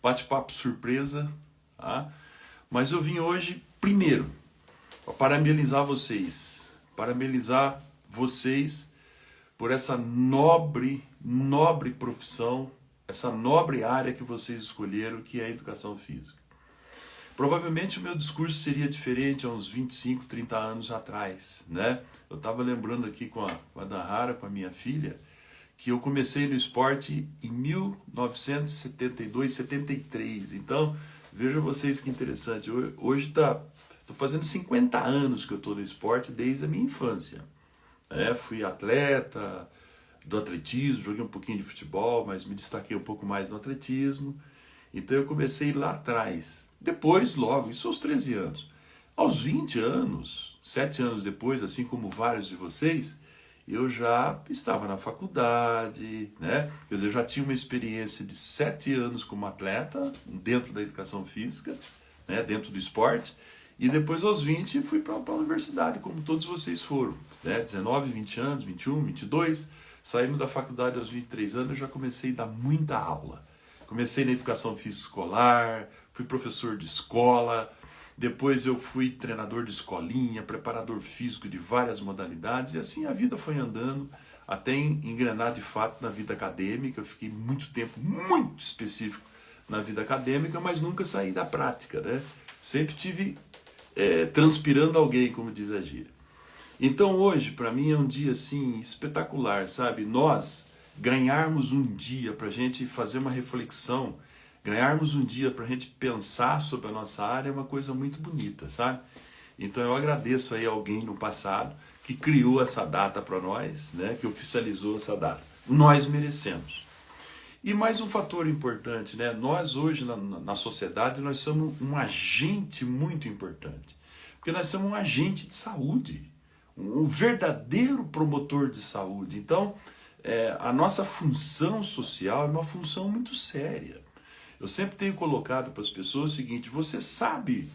bate-papo surpresa, tá? Mas eu vim hoje, primeiro, para parabenizar vocês por essa nobre profissão, essa nobre área que vocês escolheram, que é a educação física. Provavelmente o meu discurso seria diferente há uns 25, 30 anos atrás, né? Eu estava lembrando aqui com a Danhara, com a minha filha, que eu comecei no esporte em 1972, 73. Então, vejam vocês que interessante. Hoje estou fazendo 50 anos que eu estou no esporte desde a minha infância. Fui atleta do atletismo, joguei um pouquinho de futebol, mas me destaquei um pouco mais no atletismo. Então eu comecei lá atrás. Depois, logo, isso aos 13 anos. Aos 20 anos, 7 anos depois, assim como vários de vocês, eu já estava na faculdade, né? Quer dizer, eu já tinha uma experiência de 7 anos como atleta, dentro da educação física, né? Dentro do esporte, e depois aos 20 fui para a universidade, como todos vocês foram, né? 19, 20 anos, 21, 22, saímos da faculdade aos 23 anos, eu já comecei a dar muita aula. Comecei na educação física escolar, fui professor de escola, depois eu fui treinador de escolinha, preparador físico de várias modalidades, e assim a vida foi andando até engrenar de fato na vida acadêmica. Eu fiquei muito tempo, muito específico na vida acadêmica, mas nunca saí da prática, né? Sempre tive transpirando alguém, como diz a gíria. Então hoje, para mim, é um dia assim espetacular, sabe? Nós ganharmos um dia para a gente fazer uma reflexão, ganharmos um dia para a gente pensar sobre a nossa área é uma coisa muito bonita, sabe? Então eu agradeço aí a alguém no passado que criou essa data para nós, né? Que oficializou essa data. Nós merecemos. E mais um fator importante, né? Nós hoje na sociedade nós somos um agente muito importante, porque nós somos um agente de saúde, um verdadeiro promotor de saúde. Então a nossa função social é uma função muito séria. Eu sempre tenho colocado para as pessoas o seguinte: você sabe,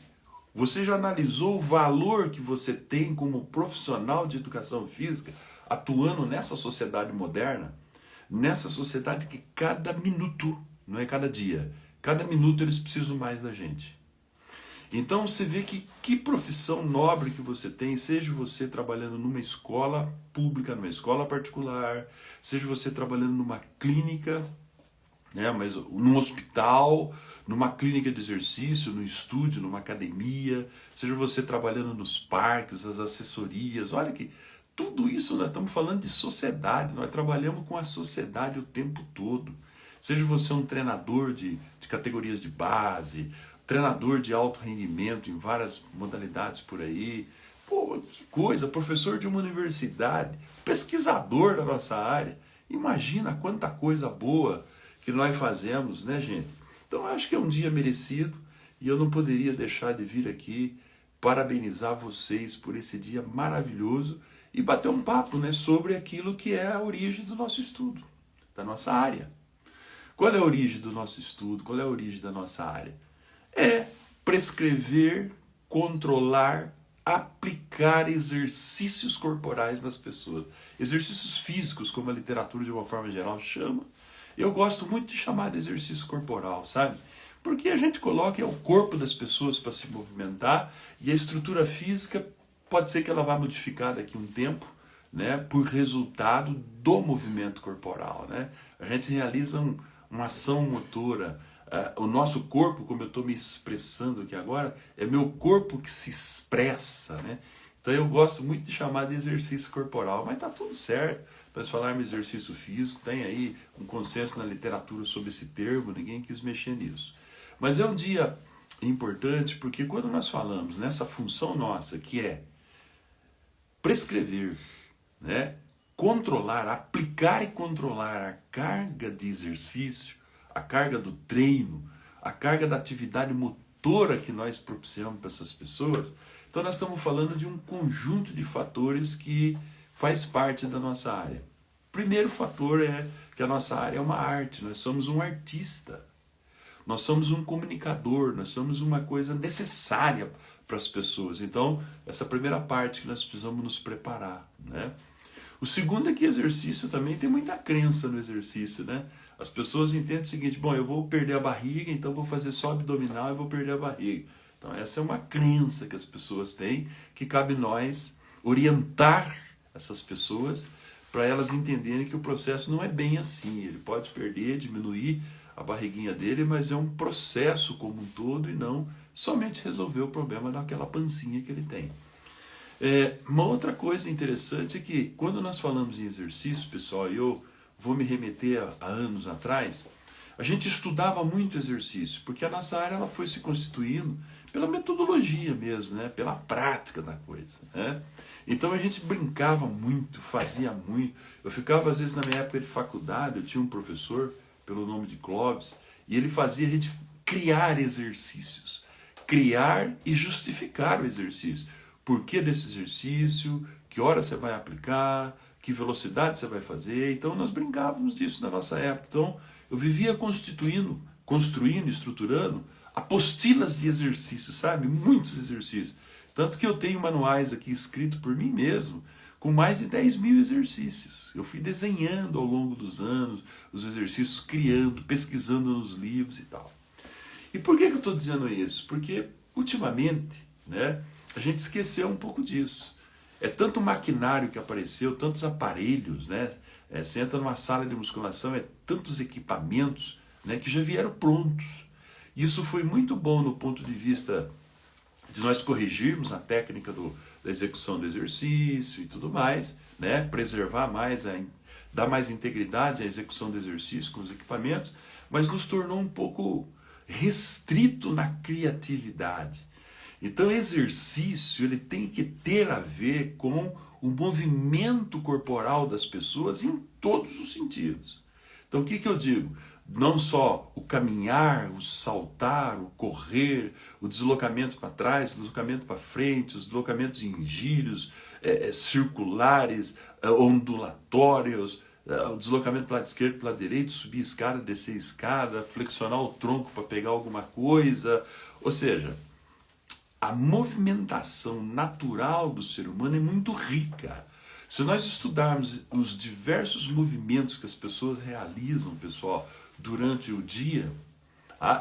você já analisou o valor que você tem como profissional de educação física atuando nessa sociedade moderna? Nessa sociedade que cada minuto, não é cada dia, cada minuto eles precisam mais da gente. Então você vê que profissão nobre que você tem, seja você trabalhando numa escola pública, numa escola particular, seja você trabalhando numa clínica, né, mas num hospital, numa clínica de exercício, no estúdio, numa academia, seja você trabalhando nos parques, as assessorias. Olha que tudo isso nós estamos falando de sociedade, nós trabalhamos com a sociedade o tempo todo. Seja você um treinador de categorias de base, treinador de alto rendimento em várias modalidades por aí. Pô, que coisa, professor de uma universidade, pesquisador da nossa área. Imagina quanta coisa boa que nós fazemos, né, gente? Então eu acho que é um dia merecido e eu não poderia deixar de vir aqui parabenizar vocês por esse dia maravilhoso e bater um papo, né, sobre aquilo que é a origem do nosso estudo, da nossa área. Qual é a origem do nosso estudo? Qual é a origem da nossa área? É prescrever, controlar, aplicar exercícios corporais nas pessoas. Exercícios físicos, como a literatura de uma forma geral chama. Eu gosto muito de chamar de exercício corporal, sabe? Porque a gente coloca o corpo das pessoas para se movimentar e a estrutura física pode ser que ela vá modificar daqui a um tempo, né, por resultado do movimento corporal, né? A gente realiza uma ação motora. O nosso corpo, como eu estou me expressando aqui agora, é meu corpo que se expressa, né? Então eu gosto muito de chamar de exercício corporal, mas está tudo certo. Nós falarmos exercício físico, tem aí um consenso na literatura sobre esse termo, ninguém quis mexer nisso. Mas é um dia importante porque quando nós falamos nessa função nossa, que é prescrever, né, controlar, aplicar e controlar a carga de exercício, a carga do treino, a carga da atividade motora que nós propiciamos para essas pessoas, então nós estamos falando de um conjunto de fatores que faz parte da nossa área. O primeiro fator é que a nossa área é uma arte, nós somos um artista, nós somos um comunicador, nós somos uma coisa necessária para as pessoas. Então, essa primeira parte que nós precisamos nos preparar, né? O segundo é que exercício também tem muita crença no exercício, né? As pessoas entendem o seguinte: bom, eu vou perder a barriga, então vou fazer só abdominal e vou perder a barriga. Então essa é uma crença que as pessoas têm, que cabe nós orientar essas pessoas para elas entenderem que o processo não é bem assim. Ele pode perder, diminuir a barriguinha dele, mas é um processo como um todo e não somente resolver o problema daquela pancinha que ele tem. Uma outra coisa interessante é que quando nós falamos em exercício, pessoal, eu vou me remeter a anos atrás, a gente estudava muito exercício, porque a nossa área ela foi se constituindo pela metodologia mesmo, né? Pela prática da coisa, né? Então a gente brincava muito, fazia muito. Eu ficava às vezes na minha época de faculdade, eu tinha um professor pelo nome de Clóvis, e ele fazia a gente criar exercícios, criar e justificar o exercício. Por que desse exercício, que hora você vai aplicar, que velocidade você vai fazer. Então nós brincávamos disso na nossa época. Então eu vivia construindo, estruturando apostilas de exercícios, sabe? Muitos exercícios. Tanto que eu tenho manuais aqui escritos por mim mesmo, com mais de 10 mil exercícios. Eu fui desenhando ao longo dos anos os exercícios, criando, pesquisando nos livros e tal. E por que eu estou dizendo isso? Porque ultimamente, né, a gente esqueceu um pouco disso. É tanto maquinário que apareceu, tantos aparelhos, né? Você entra numa sala de musculação, tantos equipamentos, né, que já vieram prontos. Isso foi muito bom no ponto de vista de nós corrigirmos a técnica da execução do exercício e tudo mais, né? Preservar mais, dar mais integridade à execução do exercício com os equipamentos, mas nos tornou um pouco restrito na criatividade. Então, exercício ele tem que ter a ver com o movimento corporal das pessoas em todos os sentidos. Então, o que eu digo? Não só o caminhar, o saltar, o correr, o deslocamento para trás, o deslocamento para frente, os deslocamentos em giros circulares, ondulatórios, o deslocamento para o lado esquerdo, para o lado direito, subir escada, descer escada, flexionar o tronco para pegar alguma coisa. Ou seja, a movimentação natural do ser humano é muito rica. Se nós estudarmos os diversos movimentos que as pessoas realizam, pessoal, durante o dia,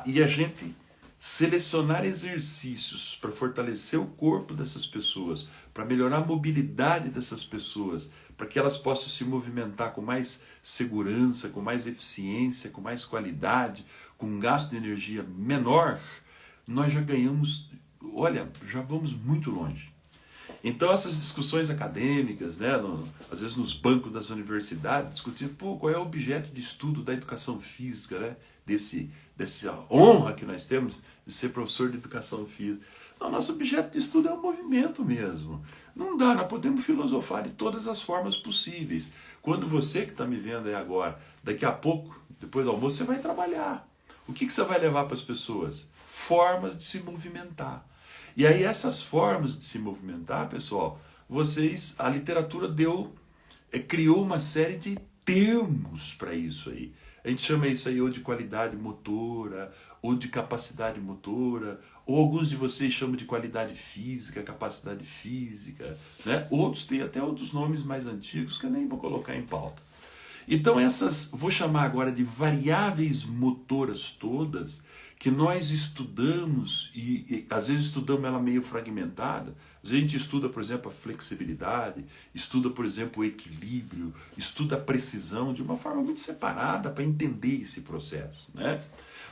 e a gente selecionar exercícios para fortalecer o corpo dessas pessoas, para melhorar a mobilidade dessas pessoas, para que elas possam se movimentar com mais segurança, com mais eficiência, com mais qualidade, com um gasto de energia menor, nós já ganhamos, olha, já vamos muito longe. Então essas discussões acadêmicas, né, às vezes nos bancos das universidades, discutindo qual é o objeto de estudo da educação física, né, dessa honra que nós temos de ser professor de educação física. Não, nosso objeto de estudo é o movimento mesmo. Não dá, nós podemos filosofar de todas as formas possíveis. Quando você que está me vendo aí agora, daqui a pouco, depois do almoço, você vai trabalhar. O que você vai levar para as pessoas? Formas de se movimentar. E aí essas formas de se movimentar, pessoal, a literatura criou uma série de termos para isso aí. A gente chama isso aí ou de qualidade motora, ou de capacidade motora, ou alguns de vocês chamam de qualidade física, capacidade física, né? Outros têm até outros nomes mais antigos que eu nem vou colocar em pauta. Então vou chamar agora de variáveis motoras todas, que nós estudamos, e às vezes estudamos ela meio fragmentada. A gente estuda, por exemplo, a flexibilidade, estuda, por exemplo, o equilíbrio, estuda a precisão de uma forma muito separada para entender esse processo, né?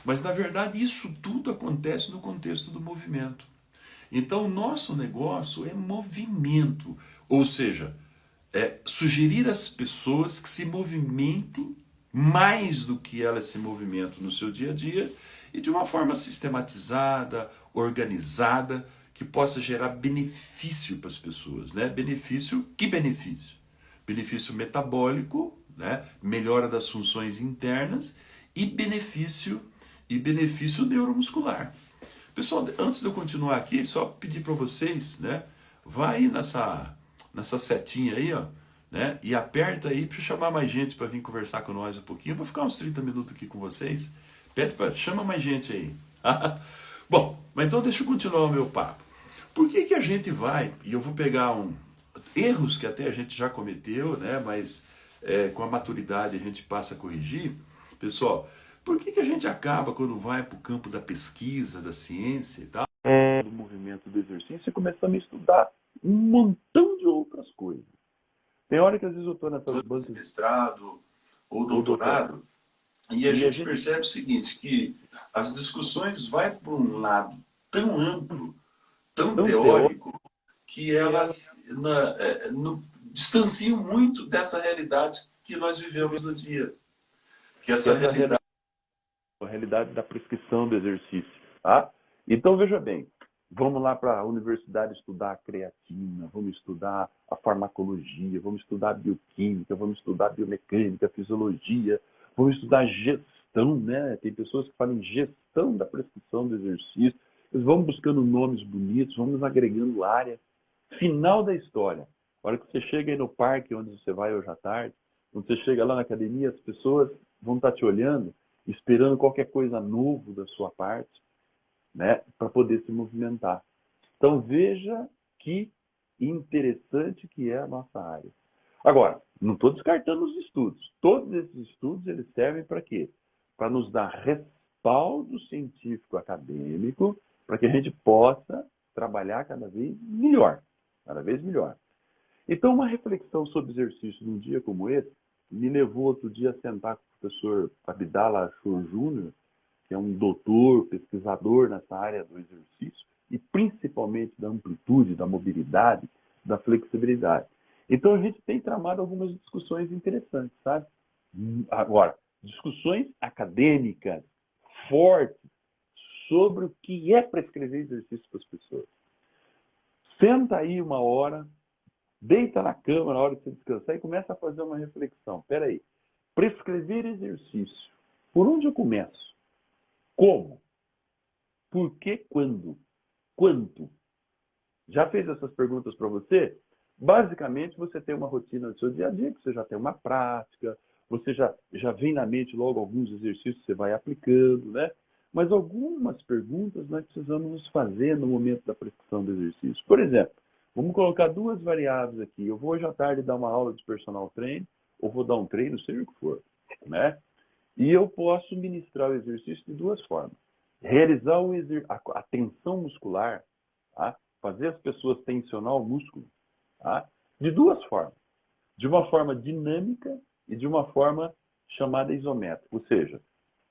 Mas, na verdade, isso tudo acontece no contexto do movimento. Então, o nosso negócio é movimento, ou seja, sugerir às pessoas que se movimentem mais do que elas se movimentam no seu dia a dia, e de uma forma sistematizada, organizada, que possa gerar benefício para as pessoas, né? Que benefício? Benefício metabólico, né? Melhora das funções internas e benefício neuromuscular. Pessoal, antes de eu continuar aqui, só pedir para vocês, né? Vai nessa setinha aí, ó, né? E aperta aí para chamar mais gente para vir conversar com nós um pouquinho. Eu vou ficar uns 30 minutos aqui com vocês. Chama mais gente aí. Bom, mas então deixa eu continuar o meu papo. Por que a gente vai, e eu vou pegar erros que até a gente já cometeu, né, mas com a maturidade a gente passa a corrigir. Pessoal, por que a gente acaba, quando vai para o campo da pesquisa, da ciência e tal, do movimento do exercício, e começamos a estudar um montão de outras coisas? Tem hora que às vezes eu estou nessas bancas de mestrado ou doutorado, e a gente percebe o seguinte, que as discussões vão para um lado tão amplo, tão teórico, que elas distanciam muito dessa realidade que nós vivemos no dia. Que essa realidade, a realidade da prescrição do exercício. Tá? Então, veja bem, vamos lá para a universidade estudar a creatina, vamos estudar a farmacologia, vamos estudar a bioquímica, vamos estudar a biomecânica, a fisiologia, vamos estudar gestão, né? Tem pessoas que falam em gestão da prescrição do exercício. Eles vão buscando nomes bonitos, vamos agregando área. Final da história. A hora que você chega aí no parque, onde você vai hoje à tarde, quando você chega lá na academia, as pessoas vão estar te olhando, esperando qualquer coisa novo da sua parte, né, para poder se movimentar. Então veja que interessante que é a nossa área. Agora, não estou descartando os estudos. Todos esses estudos eles servem para quê? Para nos dar respaldo científico acadêmico, para que a gente possa trabalhar cada vez melhor. Cada vez melhor. Então, uma reflexão sobre exercício num dia como esse me levou outro dia a sentar com o professor Abdallah Ashur Júnior, que é um doutor, pesquisador nessa área do exercício, e principalmente da amplitude, da mobilidade, da flexibilidade. Então, a gente tem tramado algumas discussões interessantes, sabe? Agora, discussões acadêmicas, fortes, sobre o que é prescrever exercício para as pessoas. Senta aí uma hora, deita na cama na hora de você descansar e começa a fazer uma reflexão. Espera aí, prescrever exercício. Por onde eu começo? Como? Por que? Quando? Quanto? Já fez essas perguntas para você? Basicamente, você tem uma rotina do seu dia a dia, que você já tem uma prática, você já vem na mente logo alguns exercícios que você vai aplicando, né? Mas algumas perguntas nós precisamos nos fazer no momento da prescrição do exercício. Por exemplo, vamos colocar duas variáveis aqui. Eu vou hoje à tarde dar uma aula de personal training, ou vou dar um treino, seja o que for, né? E eu posso ministrar o exercício de duas formas. Realizar a tensão muscular, tá? Fazer as pessoas tensionar o músculo, tá? De duas formas. De uma forma dinâmica e de uma forma chamada isométrica, ou seja,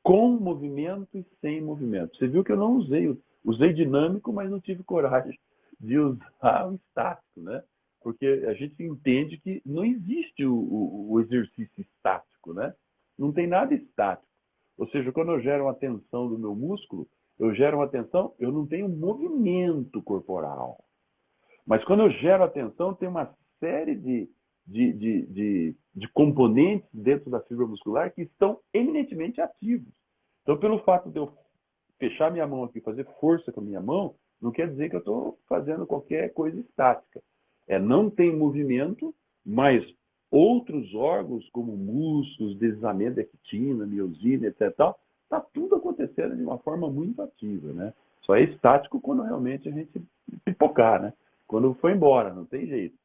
com movimento e sem movimento. Você viu que eu não usei dinâmico, mas não tive coragem de usar o estático, né? Porque a gente entende que não existe o exercício estático, né? Não tem nada estático. Ou seja, quando eu gero uma tensão do meu músculo, eu gero uma tensão, eu não tenho movimento corporal. Mas quando eu gero a tensão, tem uma série de componentes dentro da fibra muscular que estão eminentemente ativos. Então, pelo fato de eu fechar minha mão aqui, fazer força com a minha mão, não quer dizer que eu estou fazendo qualquer coisa estática. Não tem movimento, mas outros órgãos, como músculos, deslizamento da actina, miosina, etc., está tudo acontecendo de uma forma muito ativa, né? Só é estático quando realmente a gente pipocar, né? Quando foi embora, não tem jeito.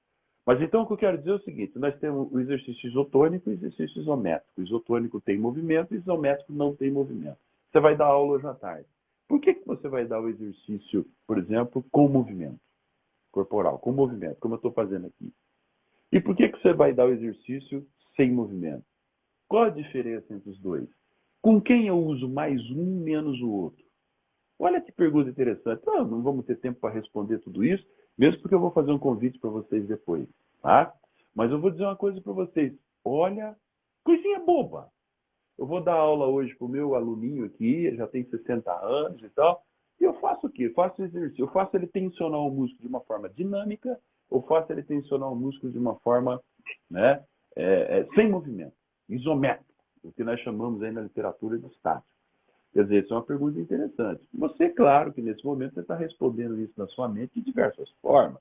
Mas então o que eu quero dizer é o seguinte, nós temos o exercício isotônico e o exercício isométrico. O isotônico tem movimento, o isométrico não tem movimento. Você vai dar aula hoje à tarde. Por que você vai dar o exercício, por exemplo, com movimento corporal, com movimento, como eu estou fazendo aqui? E por que você vai dar o exercício sem movimento? Qual a diferença entre os dois? Com quem eu uso mais um, menos o outro? Olha que pergunta interessante. Não vamos ter tempo para responder tudo isso, mesmo porque eu vou fazer um convite para vocês depois, tá? Mas eu vou dizer uma coisa para vocês. Olha, coisinha boba. Eu vou dar aula hoje para o meu aluninho aqui, já tem 60 anos e tal, e eu faço o quê? Eu faço exercício. Eu faço ele tensionar o músculo de uma forma dinâmica, ou faço ele tensionar o músculo de uma forma, né, sem movimento, isométrico, o que nós chamamos aí na literatura de estático. Quer dizer, isso é uma pergunta interessante. Você, claro, que nesse momento você está respondendo isso na sua mente de diversas formas.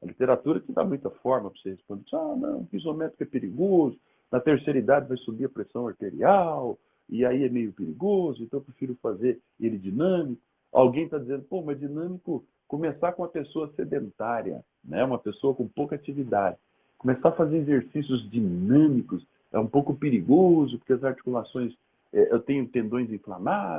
A literatura te dá muita forma para você responder. Não, o isométrico é perigoso, na terceira idade vai subir a pressão arterial, e aí é meio perigoso, então eu prefiro fazer ele dinâmico. Alguém está dizendo, mas dinâmico, começar com uma pessoa sedentária, né? Uma pessoa com pouca atividade. Começar a fazer exercícios dinâmicos é um pouco perigoso, porque as articulações eu tenho tendões inflamados,